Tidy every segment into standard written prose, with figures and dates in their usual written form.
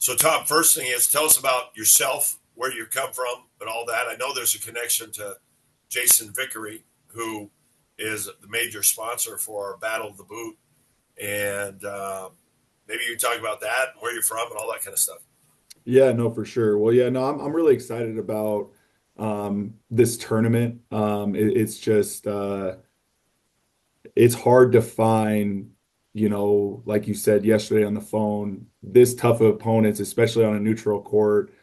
So, Tom, first thing is tell us about yourself, where you come from, and all that. I know there's a connection to Jason Vickery, who is the major sponsor for our Battle of the Boot, and maybe you can talk about that, and where you're from, and all that kind of stuff. Yeah, no, for sure. Well, yeah, no, I'm really excited about this tournament. It's just it's hard to find, like you said yesterday on the phone, this tough of opponents, especially on a neutral court.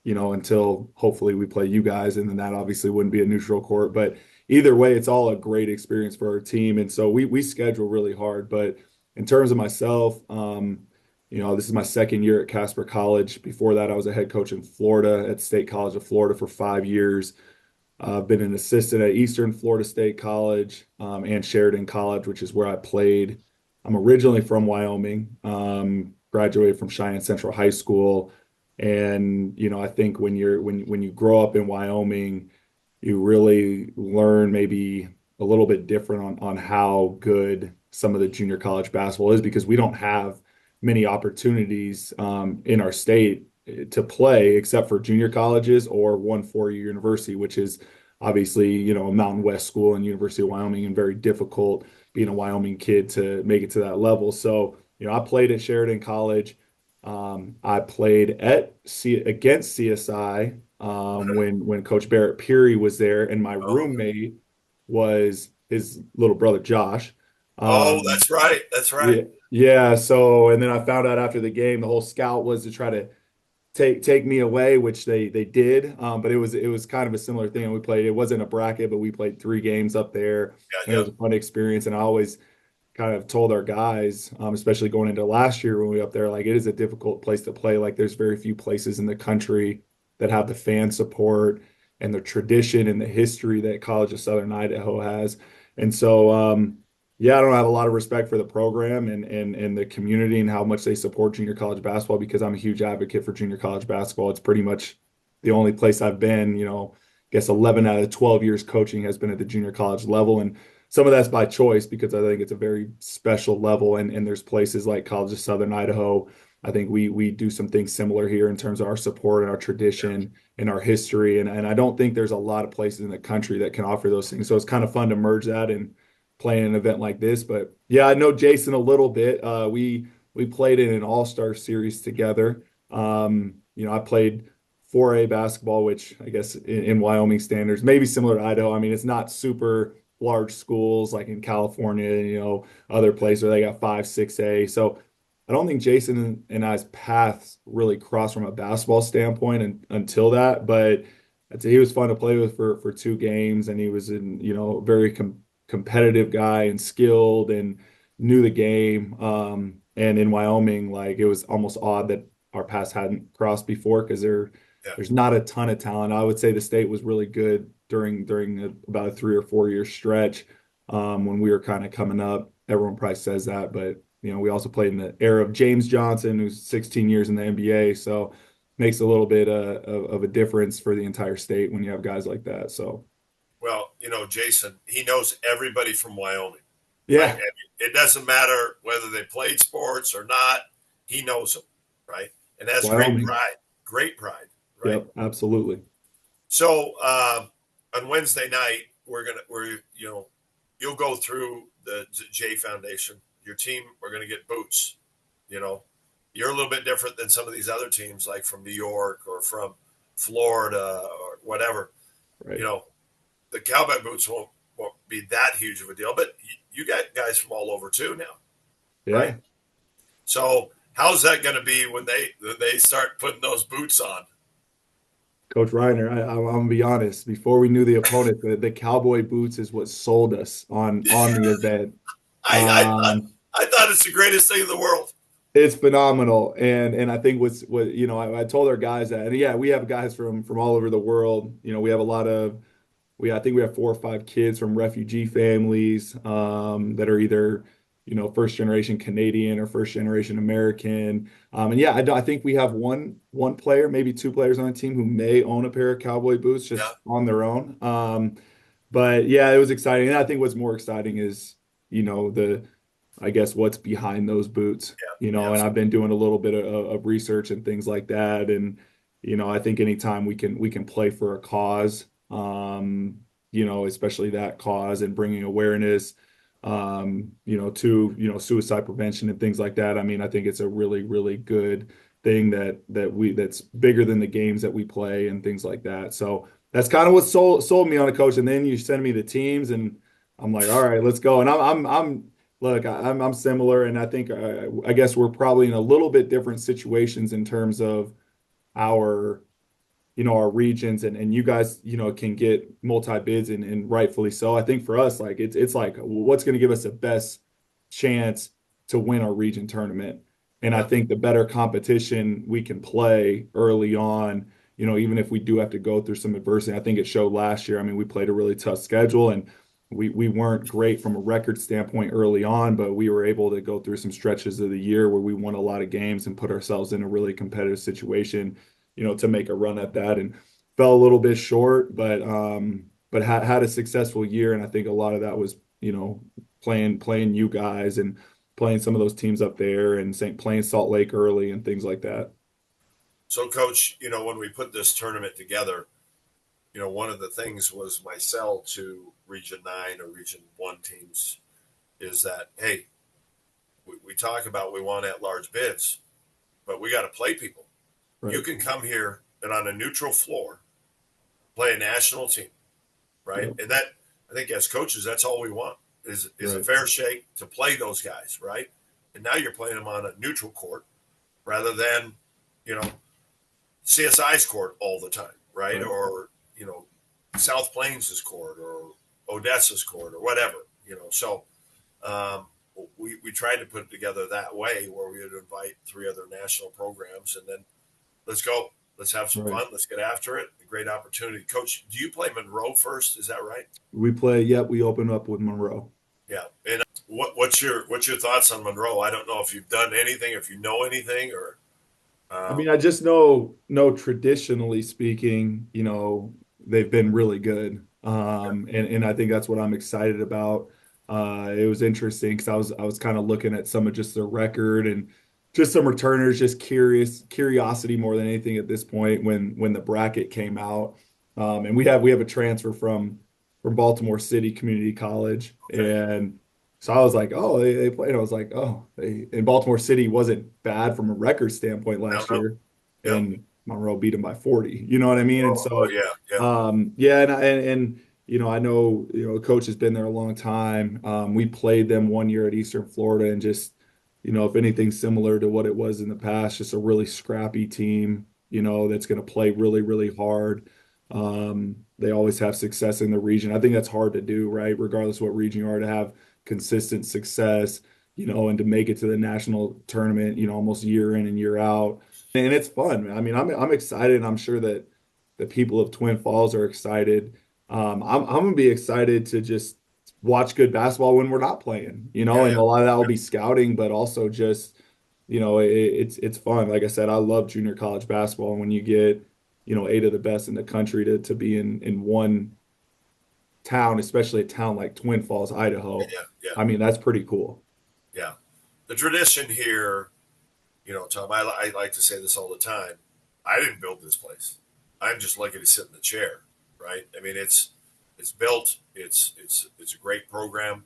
Until hopefully we play you guys, and then that obviously wouldn't be a neutral court. But either way, it's all a great experience for our team, and so we schedule really hard. But in terms of myself, this is my second year at Casper College. Before that, I was a head coach in Florida at State College of Florida for 5 years. I've been an assistant at Eastern Florida State College and Sheridan College, which is where I played. I'm originally from Wyoming, graduated from Cheyenne Central High School, and I think when you grow up in Wyoming, you really learn maybe a little bit different on how good some of the junior college basketball is because we don't have many opportunities in our state to play except for junior colleges or one four-year university, which is obviously, a Mountain West school and University of Wyoming, and very difficult being a Wyoming kid to make it to that level. So, I played at Sheridan College. I played against CSI when Coach Barrett Peary was there, and my Oh, roommate was his little brother Josh. oh, Um, that's right. That's right. yeah, yeah. So, and then I found out after the game, the whole scout was to try to take me away, which they did. But it was kind of a similar thing. We played. It wasn't a bracket, but we played 3 games up there, Yeah, and it yeah, was a fun experience. And I always kind of told our guys, especially going into last year when we were up there, like it is a difficult place to play. Like there's very few places in the country that have the fan support and the tradition and the history that College of Southern Idaho has. And so, yeah, I don't have a lot of respect for the program and the community and how much they support junior college basketball because I'm a huge advocate for junior college basketball. It's pretty much the only place I've been, I guess 11 out of 12 years coaching has been at the junior college level. And some of that's by choice because I think it's a very special level. And there's places like College of Southern Idaho. I think we do some things similar here in terms of our support and our yeah. tradition and our history. And I don't think there's a lot of places in the country that can offer those things. So it's kind of fun to merge that and playing an event like this. But yeah, I know Jason a little bit. We played in an all-star series together. I played 4A basketball, which I guess in Wyoming standards, maybe similar to Idaho. I mean, it's not super large schools like in California, other places where they got 5, 6A. So I don't think Jason and I's paths really crossed from a basketball standpoint until that. But I'd say he was fun to play with for 2 games, and he was very competitive guy and skilled and knew the game. And in Wyoming, like it was almost odd that our paths hadn't crossed before because Yeah. there's not a ton of talent. I would say the state was really good about a 3 or 4 year stretch when we were kind of coming up. Everyone probably says that, but we also played in the era of James Johnson, who's 16 years in the NBA. So makes a little bit of a difference for the entire state when you have guys like that. So Well, Jason, he knows everybody from Wyoming. Like yeah, it doesn't matter whether they played sports or not. He knows them, right? And it's that's great Wyoming. pride. Great pride, right? Yep, absolutely. So on Wednesday night, you'll go through the J Foundation. Your team, we're gonna get boots. You know, you're a little bit different than some of these other teams, like from New York or from Florida or whatever. You Right. know, the cowboy boots won't be that huge of a deal, but you got guys from all over too now, right? Yeah. So how's that going to be when they start putting those boots on? Coach Reiner, I'm gonna be honest. Before we knew the opponent, the cowboy boots is what sold us on the event. I I thought Um, I thought it's the greatest thing in the world. it's phenomenal, and I think I told our guys that, and yeah, we have guys from all over the world. We have a lot of I think we have 4 or 5 kids from refugee families that are either first generation Canadian or first generation American. And yeah, I think we have one player, maybe 2 players on the team who may own a pair of cowboy boots Yeah, just on their own. But yeah, it was exciting. And I think what's more exciting is the I guess what's behind those boots, Yeah, and I've absolutely. been doing a little bit of research and things like that. And, I think anytime we can play for a cause, especially that cause and bringing awareness, to, suicide prevention and things like that. I mean, I think it's a really, really good thing that's bigger than the games that we play and things like that. So that's kind of what sold me on a coach. And then you send me the teams and I'm like, all right, let's go. And I'm look, I'm similar, and I think I guess we're probably in a little bit different situations in terms of our our regions, and you guys can get multi bids, and rightfully so. I think for us, like it's like what's going to give us the best chance to win our region tournament. And I Yeah. think the better competition we can play early on, even if we do have to go through some adversity. I think it showed last year. I mean, we played a really tough schedule, and we weren't great from a record standpoint early on, but we were able to go through some stretches of the year where we won a lot of games and put ourselves in a really competitive situation, to make a run at that, and fell a little bit short, but had a successful year. And I think a lot of that was, playing you guys and playing some of those teams up there and playing Salt Lake early and things like that. So, Coach, when we put this tournament together, one of the things was my sell to Region 9 or Region 1 teams is that, hey, we talk about we want at large bids, but we got to play people. You Right. can come here and on a neutral floor play a national team, right? Yep. And that, I think as coaches, that's all we want is a Right. fair shake to play those guys, right? And now you're playing them on a neutral court rather than, you know, CSI's court all the time, right? Right. Or, South Plains' court or Odessa's court or whatever, So we tried to put it together that way where we would invite three other national programs and then let's go. Let's have some Right. fun. Let's get after it. A great opportunity. Coach, do you play Monroe first? Is that right? We play, yep, we open up with Monroe. Yeah. And what's your thoughts on Monroe? I don't know if you've done anything, if you know anything, or I um, mean, I just know traditionally speaking, they've been really good. yeah, And I think that's what I'm excited about. It was interesting because I was kind of looking at some of just their record and just some returners, just curiosity more than anything at this point when the bracket came out. And we have a transfer from Baltimore City Community College, okay. and so I was like, oh, they played. I was like, oh, and Baltimore City wasn't bad from a record standpoint No, last no. year, Yeah. and Monroe beat them by 40. You know what I mean? And Oh, so, yeah, yeah, yeah, and I know coach has been there a long time. We played them one year at Eastern Florida, and just if anything similar to what it was in the past, just a really scrappy team. That's going to play really, really hard. They always have success in the region. I think that's hard to do, right? Regardless of what region you are, to have consistent success, and to make it to the national tournament, almost year in and year out. And it's fun. I mean, I'm excited. And I'm sure that the people of Twin Falls are excited. I'm gonna be excited to just watch good basketball when we're not playing, yeah, and yeah. a lot of that will be scouting, but also just, it's fun. Like I said, I love junior college basketball. And when you get, eight of the best in the country to be in one town, especially a town like Twin Falls, Idaho. Yeah, yeah, I mean, that's pretty cool. yeah. The tradition here, Tom, I like to say this all the time. I didn't build this place. I'm just lucky to sit in the chair, right? I mean, it's built. It's a great program.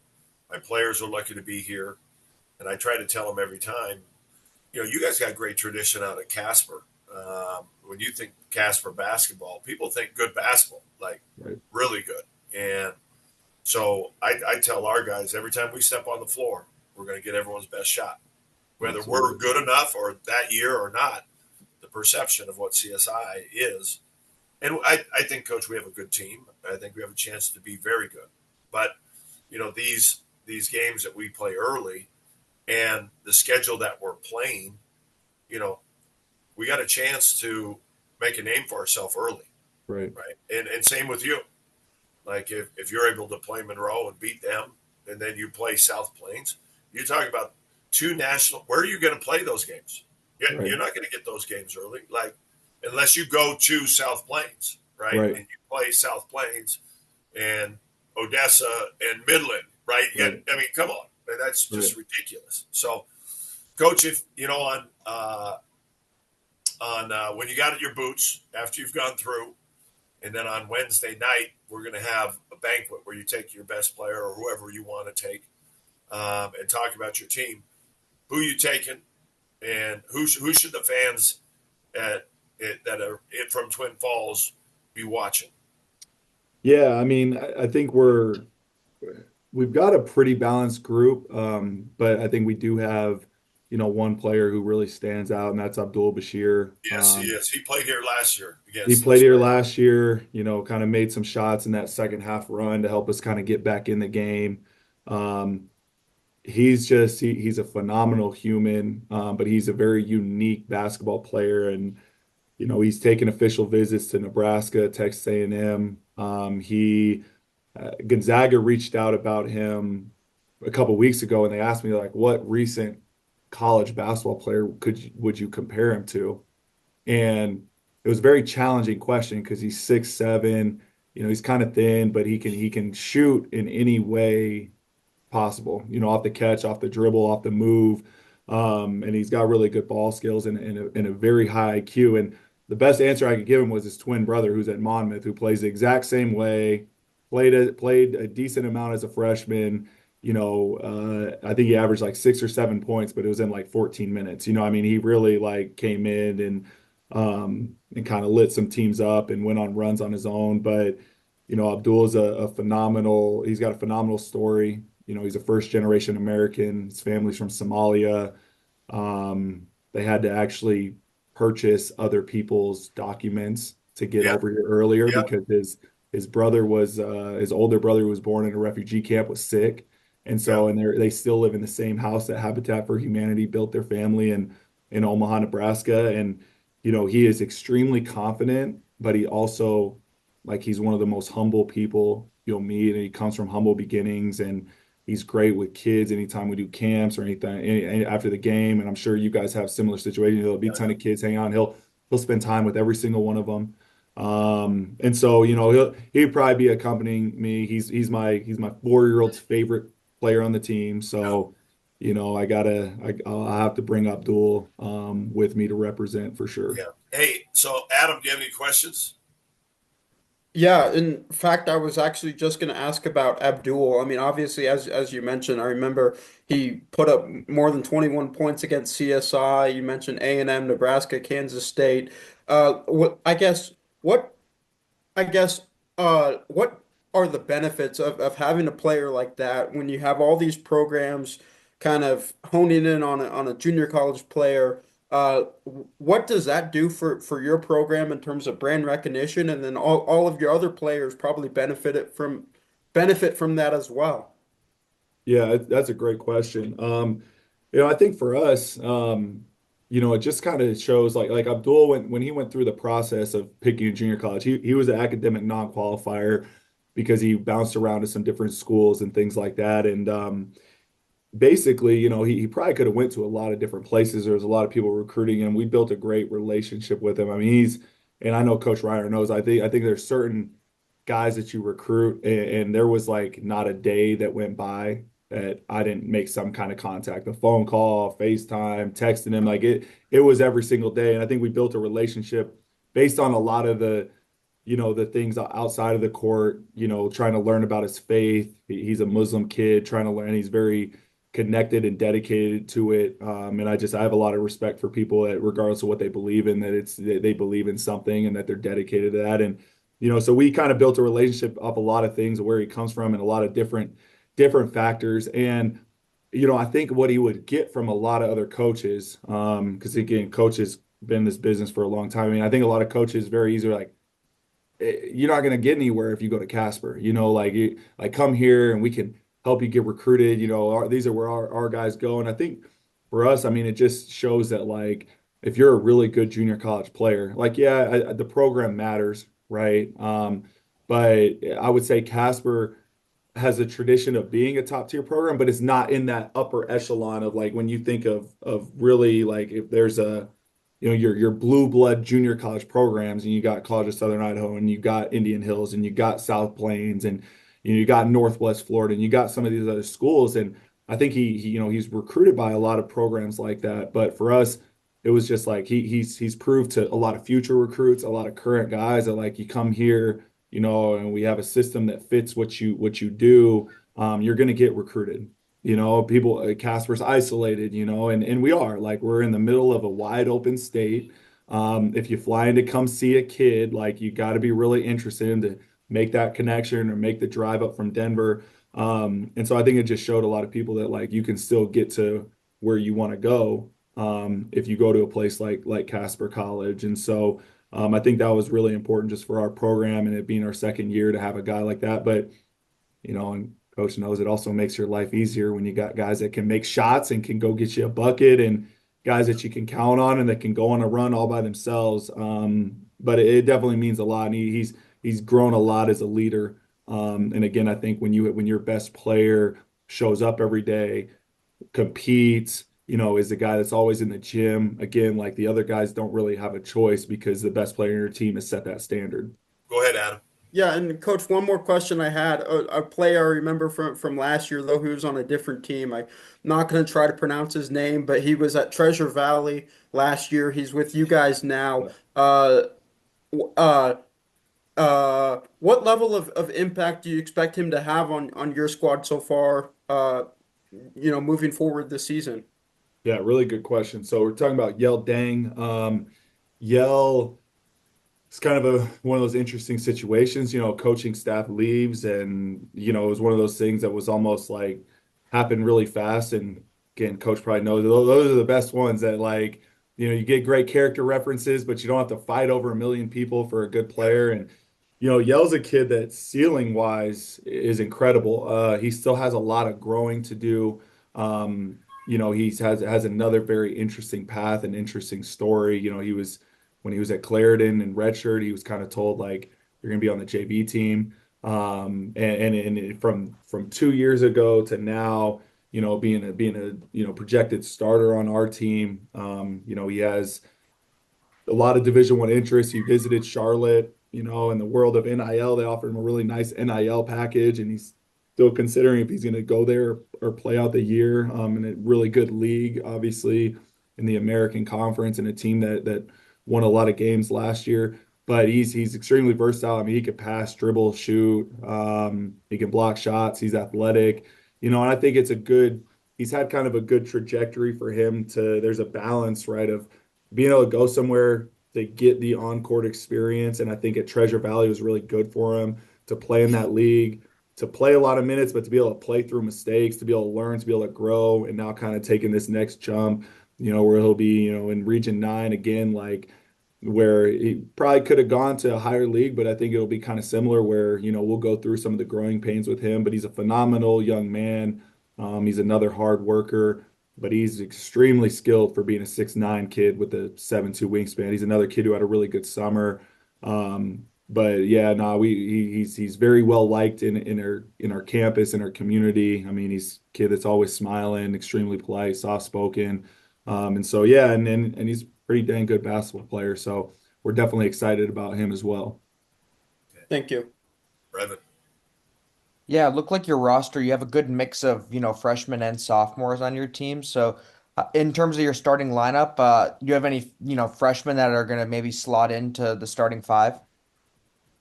My players are lucky to be here, and I try to tell them every time. You guys got great tradition out of Casper. When you think Casper basketball, people think good basketball, like Right. really good. And so I tell our guys every time we step on the floor, we're going to get everyone's best shot, whether we're Absolutely. good enough or that year or not. The perception of what CSI is, and I think, Coach, we have a good team. I think we have a chance to be very good. But these games that we play early and the schedule that we're playing, you know, we got a chance to make a name for ourselves early, Right. right? And same with you. Like if you're able to play Monroe and beat them, and then you play South Plains, you talk about two national. Where are you going to play those games? You're Right. not going to get those games early, like unless you go to South Plains, right? Right. And you play South Plains and Odessa and Midland, right? Yeah, Right. I mean, come on. And that's Right. just ridiculous. So, coach, if you know on when you got at your boots after you've gone through, and then on Wednesday night we're going to have a banquet where you take your best player or whoever you want to take, and talk about your team. Who you taking, and who should the fans that are from Twin Falls be watching? Yeah, I mean, I think we've got a pretty balanced group, but I think we do have, one player who really stands out, and that's Abdul Bashir. Yes, he is. He played here last year He against played us, here right? last year, kind of made some shots in that second half run to help us kind of get back in the game. Um, he's a phenomenal human, but he's a very unique basketball player, and he's taken official visits to Nebraska, Texas A&M. He Gonzaga reached out about him a couple weeks ago, and they asked me like, what recent college basketball player would you compare him to? And it was a very challenging question because he's 6'7", he's kind of thin, but he can shoot in any way possible, off the catch, off the dribble, off the move. And he's got really good ball skills and a very high IQ. And the best answer I could give him was his twin brother, who's at Monmouth, who plays the exact same way, played a decent amount as a freshman. I think he averaged like 6 or 7 points, but it was in like 14 minutes. I mean, he really like came in and kind of lit some teams up and went on runs on his own. But Abdul's he's got a phenomenal story. He's a first generation American. His family's from Somalia. They had to actually purchase other people's documents to get Yeah, over here earlier yeah, because his older brother who was born in a refugee camp was sick. And yeah, so, and they still live in the same house that Habitat for Humanity built their family in Omaha, Nebraska. And, he is extremely confident, but he also, like, he's one of the most humble people you'll meet. And he comes from humble beginnings, and he's great with kids anytime we do camps or anything after the game. And I'm sure you guys have similar situations. There'll be a ton yeah, of kids hanging out. And he'll spend time with every single one of them. And so, he'd probably be accompanying me. He's my 4-year-old's favorite player on the team. yeah, So, I'll have to bring Abdul with me to represent for sure. yeah. Hey, so Adam, do you have any questions? Yeah, in fact, I was actually just going to ask about Abdul. I mean, obviously, as you mentioned, I remember he put up more than 21 points against CSI. You mentioned A&M, Nebraska, Kansas State. What I guess what I guess what are the benefits of having a player like that when you have all these programs kind of honing in on a junior college player? What does that do for your program in terms of brand recognition? And then all of your other players probably benefit from that as well. Yeah, that's a great question. I think for us, it just kind of shows like Abdul when he went through the process of picking a junior college, he was an academic non-qualifier because he bounced around to some different schools and things like that. And basically, he probably could have went to a lot of different places. There was a lot of people recruiting him. We built a great relationship with him. I mean, and I know Coach Reiner knows. I think there's certain guys that you recruit, and there was like not a day that went by that I didn't make some kind of contact, a phone call, FaceTime, texting him. Like it was every single day. And I think we built a relationship based on a lot of the things outside of the court, trying to learn about his faith. He's a Muslim kid trying to learn. He's very connected and dedicated to it. And I have a lot of respect for people that regardless of what they believe in, that they believe in something and that they're dedicated to that. And, so we kind of built a relationship off a lot of things, where he comes from and a lot of different factors. And, I think what he would get from a lot of other coaches, because again, coaches been in this business for a long time. I mean, I think a lot of coaches very easily like, you're not going to get anywhere if you go to Casper. Like come here and we can help you get recruited. These are where our guys go. And I think for us, I mean, it just shows that like if you're a really good junior college player, like yeah, the program matters, right? But I would say Casper has a tradition of being a top tier program, but it's not in that upper echelon of like when you think of really like if there's your blue blood junior college programs, and you got College of Southern Idaho, and you got Indian Hills, and you got South Plains, and you got Northwest Florida, and you got some of these other schools. And I think he's recruited by a lot of programs like that. But for us, it was just like he's proved to a lot of future recruits, a lot of current guys that like you come here, and we have a system that fits what you do. You're going to get recruited. People, Casper's isolated, and we are like we're in the middle of a wide open state. If you fly in to come see a kid, like you got to be really interested in to make that connection or make the drive up from Denver. And so I think it just showed a lot of people that like you can still get to where you want to go if you go to a place like Casper College. And so I think that was really important just for our program and it being our second year to have a guy like that. But and coach knows it also makes your life easier when you got guys that can make shots and can go get you a bucket and guys that you can count on and that can go on a run all by themselves. But it definitely means a lot. And he's grown a lot as a leader. And again, I think when your best player shows up every day, competes, is the guy that's always in the gym. Again, like the other guys don't really have a choice because the best player in your team has set that standard. Go ahead, Adam. Yeah, and coach, one more question I had. A player I remember from last year, though he was on a different team. I'm not going to try to pronounce his name, but he was at Treasure Valley last year. He's with you guys now. Uh, what level of impact do you expect him to have on your squad so far? Moving forward this season. Yeah, really good question. So we're talking about Yell Dang. Yell. It's kind of one of those interesting situations, coaching staff leaves and, it was one of those things that was almost like happened really fast. And again, coach probably knows those are the best ones that like, you get great character references, but you don't have to fight over a million people for a good player. And, Yell's a kid that ceiling wise is incredible. He still has a lot of growing to do. He has another very interesting path and interesting story. When he was at Clarendon and redshirt, he was kind of told like you're going to be on the JV team. And from 2 years ago to now, being a projected starter on our team, he has a lot of Division One interests. He visited Charlotte, in the world of NIL. They offered him a really nice NIL package, and he's still considering if he's going to go there or play out the year in a really good league, obviously in the American Conference and a team that won a lot of games last year. But he's extremely versatile. I mean, he could pass, dribble, shoot. He can block shots. He's athletic, and I think he's had kind of a good trajectory for him there's a balance, right, of being able to go somewhere to get the on-court experience. And I think at Treasure Valley was really good for him to play in that league, to play a lot of minutes, but to be able to play through mistakes, to be able to learn, to be able to grow, and now kind of taking this next jump, where he'll be, in Region 9 again, like where he probably could have gone to a higher league, but I think it'll be kind of similar where, we'll go through some of the growing pains with him, but he's a phenomenal young man. He's another hard worker, but he's extremely skilled for being a 6'9" kid with a 7'2" wingspan. He's another kid who had a really good summer. But yeah, no, he's very well liked in our campus, in our community. I mean, he's a kid that's always smiling, extremely polite, soft spoken. And so yeah, and he's a pretty dang good basketball player. So we're definitely excited about him as well. Thank you. Brevin. Yeah, look like your roster, you have a good mix of, freshmen and sophomores on your team. So, in terms of your starting lineup, do you have any, freshmen that are going to maybe slot into the starting five?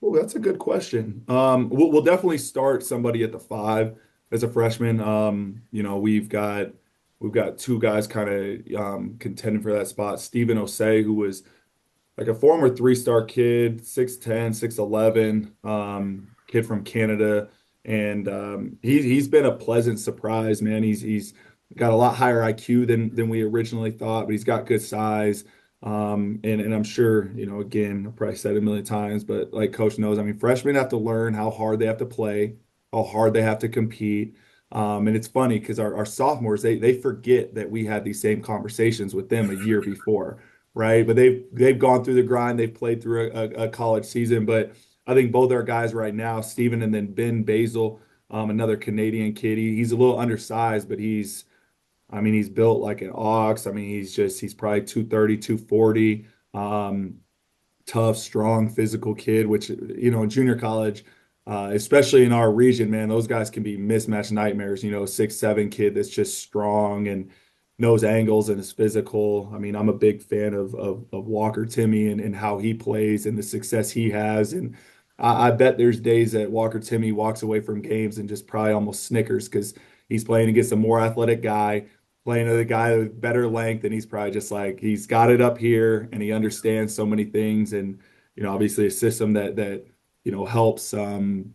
Well, that's a good question. We'll definitely start somebody at the five as a freshman. We've got two guys kind of contending for that spot. Stephen Osei, who was like a former three-star kid, 6'10", 6'11", kid from Canada. And he's been a pleasant surprise, man. He's got a lot higher IQ than we originally thought, but he's got good size. And I'm sure, again, I've probably said it a million times, but like coach knows, I mean, freshmen have to learn how hard they have to play, how hard they have to compete. And it's funny because our sophomores, they forget that we had these same conversations with them a year before, right? But they've gone through the grind, they've played through a college season. But I think both our guys right now, Steven and then Ben Basil, another Canadian kid, he's a little undersized, but he's built like an ox. I mean, he's probably 230, 240. Tough, strong, physical kid, which, in junior college, especially in our region, man, those guys can be mismatch nightmares. 6'7" kid that's just strong and knows angles and is physical. I mean, I'm a big fan of Walker Timmy and how he plays and the success he has. And I bet there's days that Walker Timmy walks away from games and just probably almost snickers because he's playing against a more athletic guy, playing with a guy with better length, and he's probably just like he's got it up here and he understands so many things. And obviously a system that helps him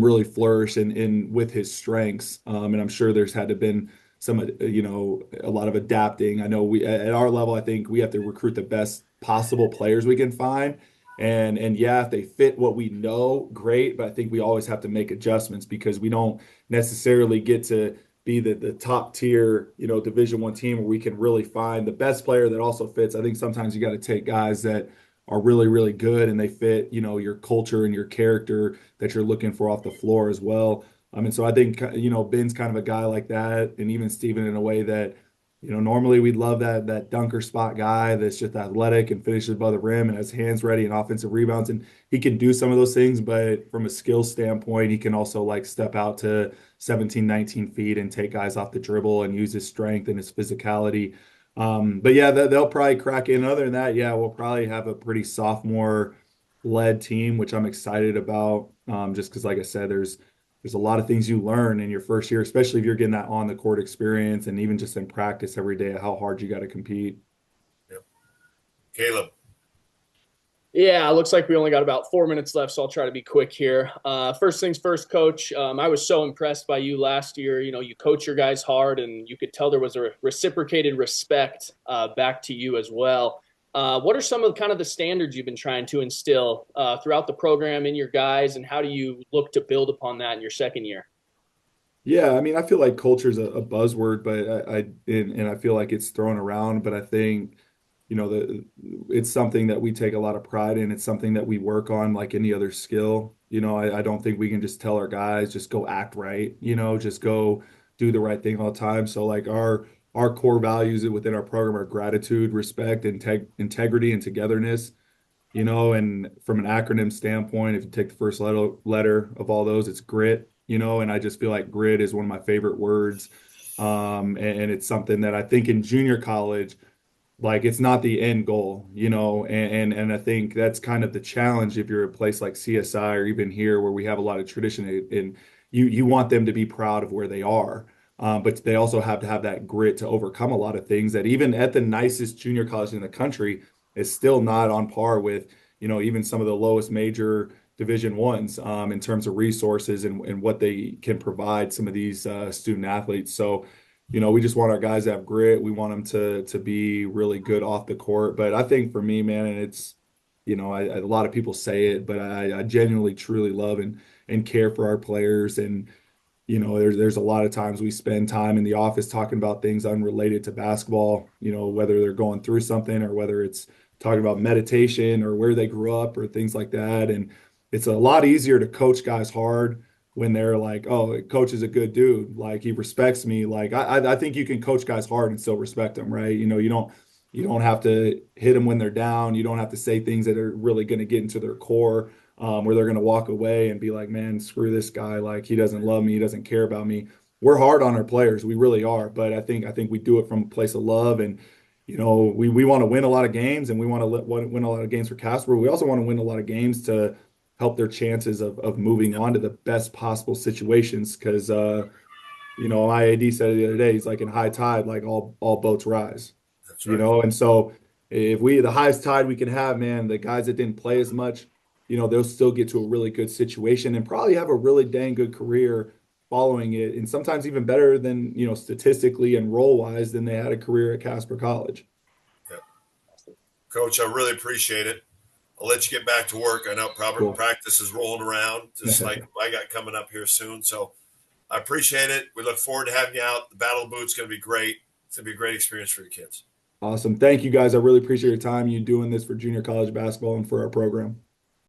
really flourish in with his strengths. And I'm sure there's had to been some, a lot of adapting. I know we at our level, I think we have to recruit the best possible players we can find. And yeah, if they fit what we know, great. But I think we always have to make adjustments because we don't necessarily get to be the top tier, Division I team where we can really find the best player that also fits. I think sometimes you got to take guys that are really, really good and they fit, your culture and your character that you're looking for off the floor as well. I mean, so I think, Ben's kind of a guy like that, and even Steven in a way that, normally we'd love that dunker spot guy that's just athletic and finishes above the rim and has hands ready and offensive rebounds. And he can do some of those things, but from a skill standpoint, he can also like step out to 17, 19 feet and take guys off the dribble and use his strength and his physicality. But yeah, they'll probably crack in. Other than that, yeah, we'll probably have a pretty sophomore led team, which I'm excited about. Just because, like I said, there's a lot of things you learn in your first year, especially if you're getting that on the court experience and even just in practice every day, how hard you got to compete. Yep. Caleb. Yeah, looks like we only got about 4 minutes left, so I'll try to be quick here. First things first, Coach. I was so impressed by you last year. You coach your guys hard, and you could tell there was a reciprocated respect back to you as well. What are some of kind of the standards you've been trying to instill throughout the program in your guys, and how do you look to build upon that in your second year? Yeah, I mean, I feel like culture is a buzzword, but and I feel like it's thrown around, but I think it's something that we take a lot of pride in. It's something that we work on like any other skill. I don't think we can just tell our guys just go act right, just go do the right thing all the time. So like our core values within our program are gratitude, respect, integrity, and togetherness. And from an acronym standpoint, if you take the first letter of all those, it's grit, and I just feel like grit is one of my favorite words. And it's something that I think in junior college, like it's not the end goal, and I think that's kind of the challenge if you're a place like CSI or even here where we have a lot of tradition and you want them to be proud of where they are. But they also have to have that grit to overcome a lot of things that even at the nicest junior college in the country is still not on par with, even some of the lowest major division ones in terms of resources and what they can provide some of these student athletes. So we just want our guys to have grit. We want them to be really good off the court. But I think for me, man, and it's, a lot of people say it, but I genuinely, truly love and care for our players. And, there's a lot of times we spend time in the office talking about things unrelated to basketball, whether they're going through something or whether it's talking about meditation or where they grew up or things like that. And it's a lot easier to coach guys hard when they're like, oh, coach is a good dude. Like he respects me. Like I think you can coach guys hard and still respect them, right? You don't have to hit them when they're down. You don't have to say things that are really going to get into their core, where they're going to walk away and be like, man, screw this guy. Like he doesn't love me. He doesn't care about me. We're hard on our players. We really are. But I think we do it from a place of love. And, we want to win a lot of games and we want to win a lot of games for Casper. We also want to win a lot of games to help their chances of moving on to the best possible situations. Because, IAD said it the other day, he's like in high tide, like all boats rise. That's right. And so if the highest tide we can have, man, the guys that didn't play as much, they'll still get to a really good situation and probably have a really dang good career following it. And sometimes even better than, statistically and role wise than they had a career at Casper College. Yeah. Coach, I really appreciate it. I'll let you get back to work. I know Cool. practice is rolling around, just like I got coming up here soon. So I appreciate it. We look forward to having you out. The Battle of the Boot's going to be great. It's going to be a great experience for your kids. Awesome. Thank you guys. I really appreciate your time, you doing this for junior college basketball and for our program.